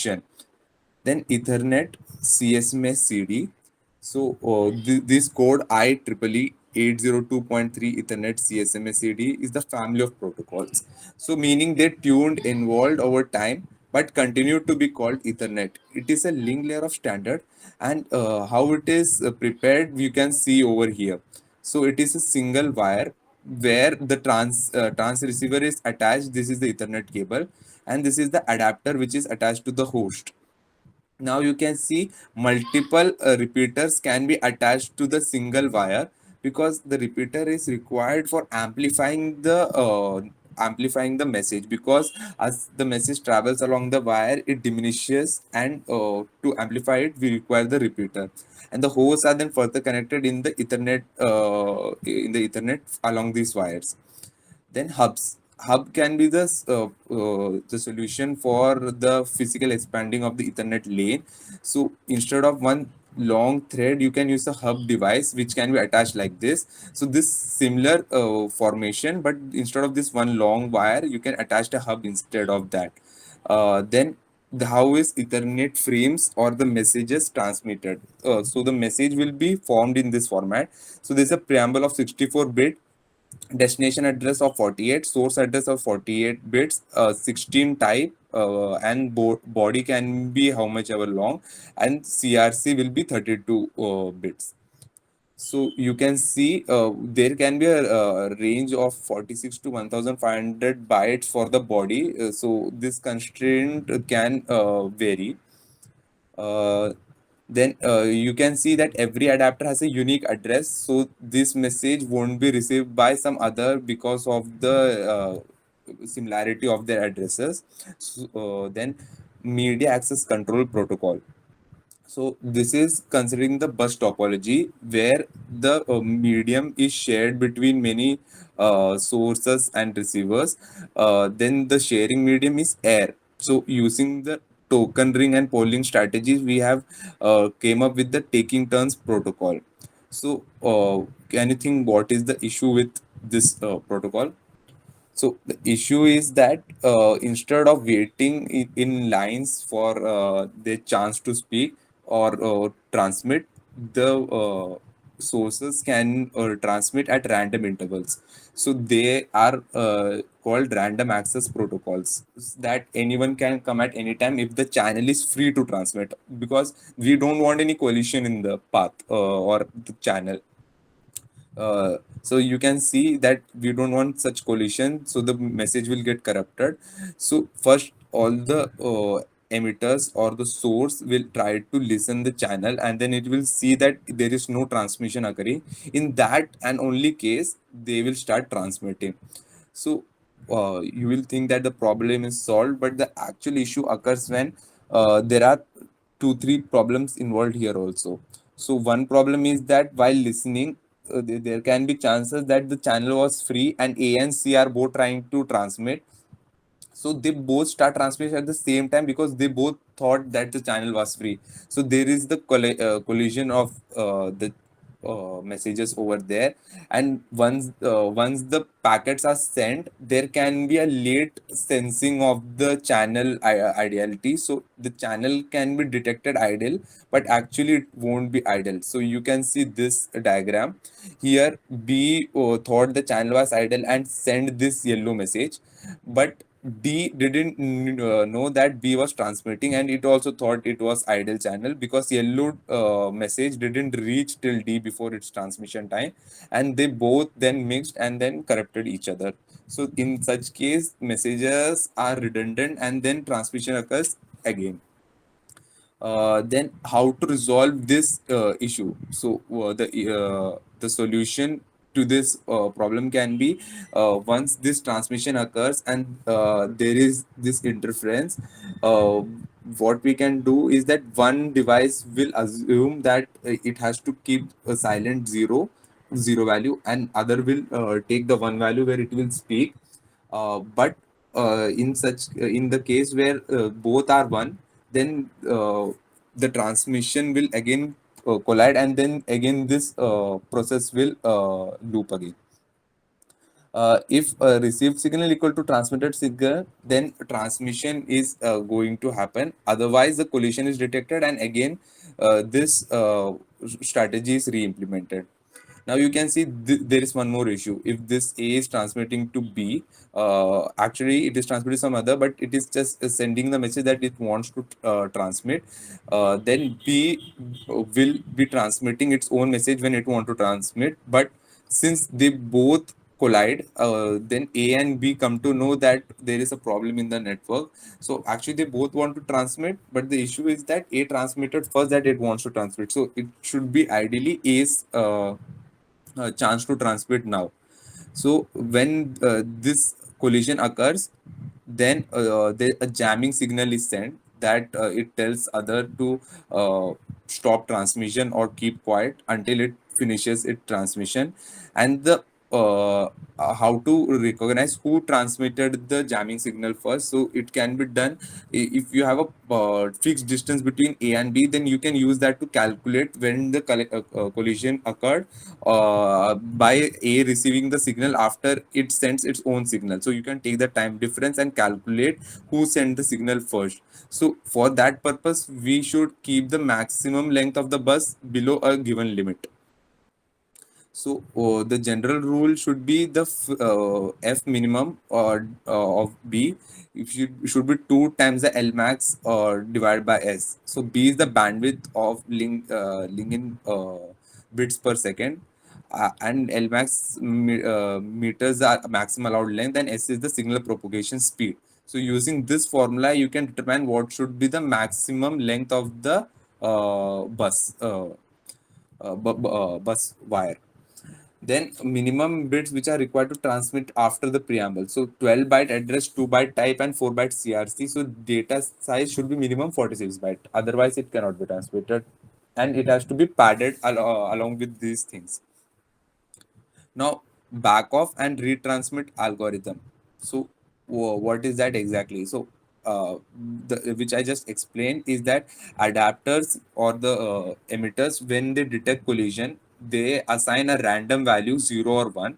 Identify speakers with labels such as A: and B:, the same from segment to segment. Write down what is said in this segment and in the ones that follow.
A: solution. Then Ethernet CSMS CD. So this code IEEE 802.3 Ethernet CSMS CD is the family of protocols. So meaning they tuned, evolved over time, but continue to be called Ethernet. It is a link layer of standard, and how it is prepared, you can see over here. So it is a single wire where the trans receiver is attached. This is the Ethernet cable, and this is the adapter which is attached to the host. Now you can see multiple repeaters can be attached to the single wire, because the repeater is required for amplifying the message, because as the message travels along the wire, it diminishes, and to amplify it we require the repeater, and the hosts are then further connected in the ethernet along these wires. Then hub can be the solution for the physical expanding of the Ethernet lane. So instead of one long thread, you can use a hub device which can be attached like this. So this similar formation, but instead of this one long wire, you can attach a hub instead of that. Then how is Ethernet frames or the messages transmitted? So the message will be formed in this format. So there's a preamble of 64-bit, destination address of 48, source address of 48 bits, 16 type, and body can be how much ever long, and CRC will be 32 bits. So you can see there can be a range of 46 to 1500 bytes for the body. So this constraint can vary. Then you can see that every adapter has a unique address, so this message won't be received by some other because of the similarity of their addresses. Then media access control protocol. So this is considering the bus topology where the medium is shared between many sources and receivers. Then the sharing medium is air. So using the token ring and polling strategies, we have came up with the taking turns protocol. So can you think what is the issue with this protocol? So the issue is that instead of waiting in lines for their chance to speak or transmit, the sources can transmit at random intervals. So they are called random access protocols, that anyone can come at any time if the channel is free to transmit, because we don't want any collision in the path or the channel. So you can see that we don't want such collision, so the message will get corrupted. So first all the emitters or the source will try to listen the channel, and then it will see that there is no transmission occurring. In that and only case they will start transmitting. So you will think that the problem is solved, but the actual issue occurs when there are two three problems involved here also. So one problem is that while listening, there can be chances that the channel was free and A and C are both trying to transmit. So they both start transmission at the same time because they both thought that the channel was free. So there is the collision of the messages over there. And once the packets are sent, there can be a late sensing of the channel ideality. So the channel can be detected idle, but actually it won't be idle. So you can see this diagram here. B thought the channel was idle and sent this yellow message, but D didn't know that B was transmitting, and it also thought it was idle channel because yellow message didn't reach till D before its transmission time, and they both then mixed and then corrupted each other. So in such case, messages are redundant and then transmission occurs again. Then how to resolve this issue? So the solution to this problem can be, once this transmission occurs and there is this interference, uh, what we can do is that one device will assume that it has to keep a silent zero value, and other will take the one value where it will speak. But in the case where both are one, then the transmission will again collide, and then again this process will loop again. If received signal equal to transmitted signal, then transmission is going to happen. Otherwise, the collision is detected, and again, this strategy is re-implemented. Now you can see there is one more issue. If this A is transmitting to B, actually it is transmitting some other, but it is just sending the message that it wants to transmit. Then B will be transmitting its own message when it want to transmit. But since they both collide, then A and B come to know that there is a problem in the network. So actually they both want to transmit, but the issue is that A transmitted first that it wants to transmit. So it should be ideally A's chance to transmit now. So when this collision occurs, then a jamming signal is sent that it tells other to stop transmission or keep quiet until it finishes its transmission. And the how to recognize who transmitted the jamming signal first. So it can be done if you have a fixed distance between A and B, then you can use that to calculate when the collision occurred by A receiving the signal after it sends its own signal. So you can take the time difference and calculate who sent the signal first. So for that purpose, we should keep the maximum length of the bus below a given limit. So the general rule should be the F minimum of B. It should be 2 times the L max divided by S. So B is the bandwidth of link in bits per second, and L max meters are maximum allowed length, and S is the signal propagation speed. So using this formula, you can determine what should be the maximum length of the bus wire. Then minimum bits which are required to transmit after the preamble. So 12-byte address, 2-byte type, and 4-byte CRC. So data size should be minimum 46 byte. Otherwise, it cannot be transmitted, and it has to be padded along with these things. Now, back off and retransmit algorithm. So, what is that exactly? So, which I just explained is that adapters or the emitters, when they detect collision, they assign a random value 0 or 1.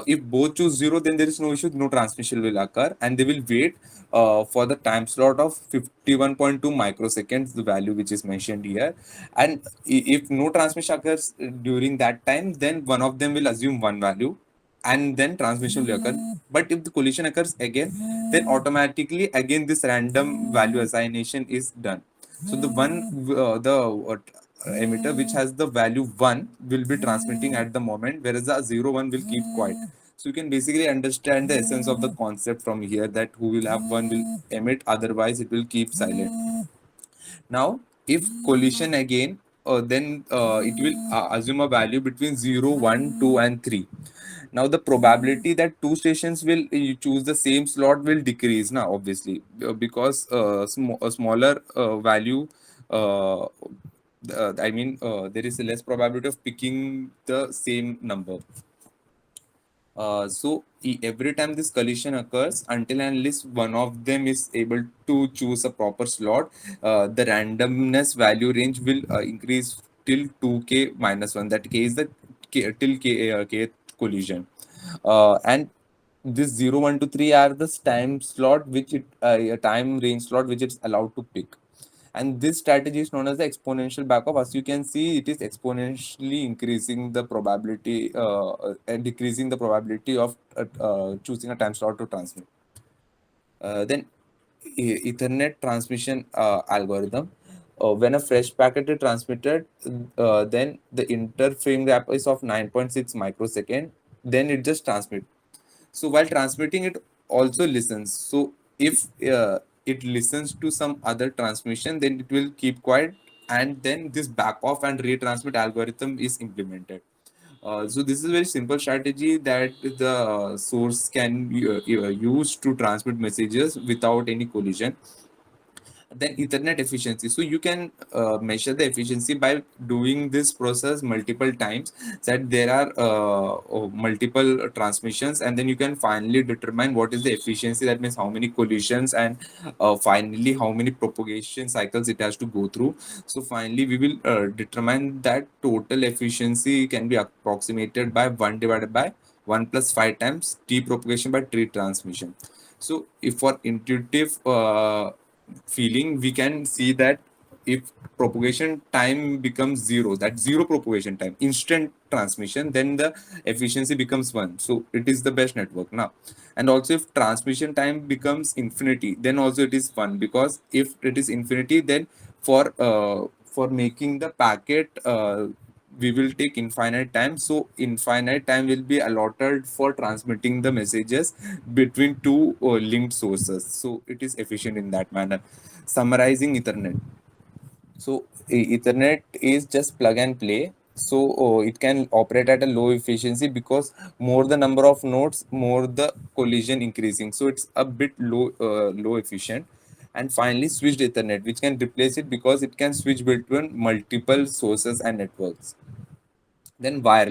A: If both choose 0, then there is no issue, no transmission will occur, and they will wait for the time slot of 51.2 microseconds, the value which is mentioned here. And if no transmission occurs during that time, then one of them will assume one value, and then transmission will occur. But if the collision occurs again, then automatically again this random value assignation is done. So the emitter which has the value 1 will be transmitting at the moment, whereas the 0 1 will keep quiet. So you can basically understand the essence of the concept from here, that who will have 1 will emit, otherwise it will keep silent. Now, if collision again, then it will assume a value between 0, 1, 2, and 3. Now, the probability that two stations will choose the same slot will decrease now, obviously, because a smaller value, there is a less probability of picking the same number. Every time this collision occurs, until and unless one of them is able to choose a proper slot, the randomness value range will increase till 2k minus 1. That k is the till kth collision. And this 0, 1 to 3 are the time slot which it a time range slot which it's allowed to pick. And this strategy is known as the exponential backup. As you can see, it is exponentially increasing the probability and decreasing the probability of choosing a time slot to transmit. Then Ethernet transmission algorithm. When a fresh packet is transmitted, then the interframe gap is of 9.6 microsecond. Then it just transmits. So while transmitting, it also listens. So if it listens to some other transmission, then it will keep quiet, and then this back off and retransmit algorithm is implemented. So this is a very simple strategy that the source can use to transmit messages without any collision. Then Ethernet efficiency. So you can measure the efficiency by doing this process multiple times, that there are multiple transmissions, and then you can finally determine what is the efficiency. That means how many collisions, and finally how many propagation cycles it has to go through. So finally we will determine that total efficiency can be approximated by 1 divided by 1 plus 5 times T propagation by tree transmission. So if for intuitive feeling, we can see that if propagation time becomes zero, that zero propagation time, instant transmission, then the efficiency becomes one. So it is the best network now. And also if transmission time becomes infinity, then also it is one, because if it is infinity, then for making the packet, we will take infinite time. So infinite time will be allotted for transmitting the messages between two linked sources. So it is efficient in that manner. Summarizing Ethernet. So Ethernet is just plug and play. So it can operate at a low efficiency, because more the number of nodes, more the collision increasing. So it's a bit low efficient. And finally, switched Ethernet, which can replace it because it can switch between multiple sources and networks. Then wireless.